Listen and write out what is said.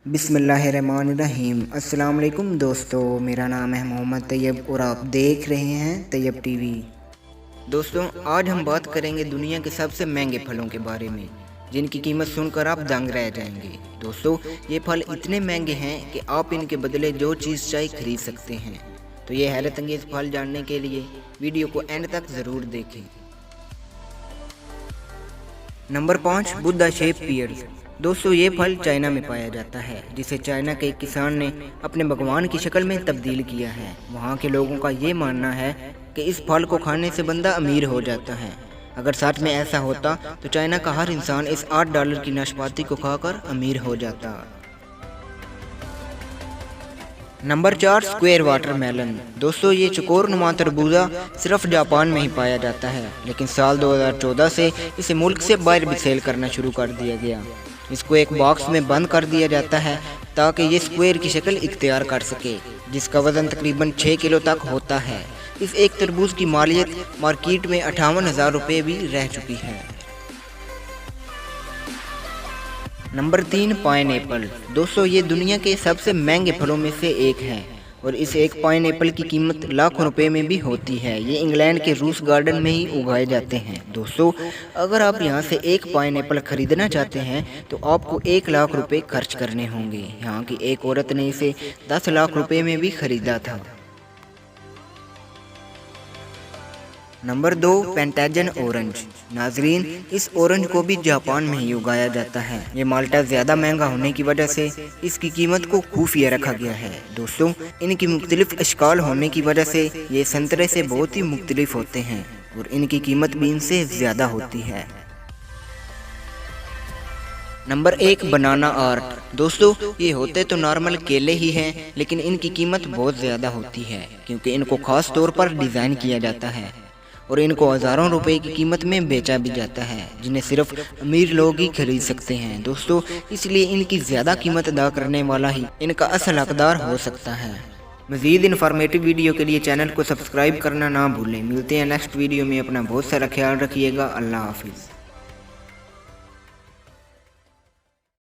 बिस्मिल्लाहिर्रहमानिर्रहीम। अस्सलाम वालेकुम दोस्तों, मेरा नाम है मोहम्मद तैयब और आप देख रहे हैं तैयब टीवी। दोस्तों, आज हम बात करेंगे दुनिया के सबसे महंगे फलों के बारे में, जिनकी कीमत सुनकर आप दंग रह जाएंगे। दोस्तों, ये फल इतने महंगे हैं कि आप इनके बदले जो चीज़ चाहे खरीद सकते हैं। तो ये हैरत अंगेज फल जानने के लिए वीडियो को एंड तक ज़रूर देखें। Number 5, Buddha shape pears. दोस्तों, ये फल चाइना में पाया जाता है, जिसे चाइना के एक किसान ने अपने भगवान की शक्ल में तब्दील किया है। वहाँ के लोगों का ये मानना है कि इस फल को खाने से बंदा अमीर हो जाता है। अगर सच में ऐसा होता तो चाइना का हर इंसान इस $8 की नाशपाती को खाकर अमीर हो जाता। Number 4, square watermelon. दोस्तों, ये चकोर नुमा तरबूजा सिर्फ जापान में ही पाया जाता है, लेकिन साल 2014 से इसे मुल्क से बाहर भी सेल करना शुरू कर दिया गया। इसको एक बॉक्स में बंद कर दिया जाता है ताकि ये स्क्वायर की शक्ल इख्तियार कर सके, जिसका वजन तकरीबन 6 किलो तक होता है। इस एक तरबूज की मालियत मार्केट में 58,000 रुपये भी रह चुकी है। Number 3, pineapple. दोस्तों, ये दुनिया के सबसे महंगे फलों में से एक है और इस एक पाइनएप्पल की कीमत लाखों रुपए में भी होती है। ये इंग्लैंड के रूस गार्डन में ही उगाए जाते हैं। दोस्तों, अगर आप यहाँ से एक पाइनएप्पल खरीदना चाहते हैं तो आपको 1 लाख रुपए खर्च करने होंगे। यहाँ की एक औरत ने इसे 10 लाख रुपए में भी खरीदा था। नंबर 2, पेंटाजन ऑरेंज। नाजरीन, इस ऑरेंज को भी जापान में ही उगाया जाता है। ये माल्टा ज़्यादा महंगा होने की वजह से इसकी कीमत को खुफिया रखा गया है। दोस्तों, इनकी मुख्तलिफ अशकाल होने की वजह से ये संतरे से बहुत ही मुख्तलिफ होते हैं और इनकी कीमत भी इनसे ज़्यादा होती है। नंबर 1, बनाना आर्ट। दोस्तों, ये होते तो नॉर्मल केले ही हैं, लेकिन इनकी कीमत बहुत ज़्यादा होती है क्योंकि इनको खास तौर पर डिज़ाइन किया जाता है और इनको हज़ारों रुपए की कीमत में बेचा भी जाता है, जिन्हें सिर्फ अमीर लोग ही खरीद सकते हैं। दोस्तों, इसलिए इनकी ज़्यादा कीमत अदा करने वाला ही इनका असल हकदार हो सकता है। मज़ीद इन्फॉर्मेटिव वीडियो के लिए चैनल को सब्सक्राइब करना ना भूलें। मिलते हैं नेक्स्ट वीडियो में। अपना बहुत सारा ख्याल रखिएगा। अल्लाह हाफिज़।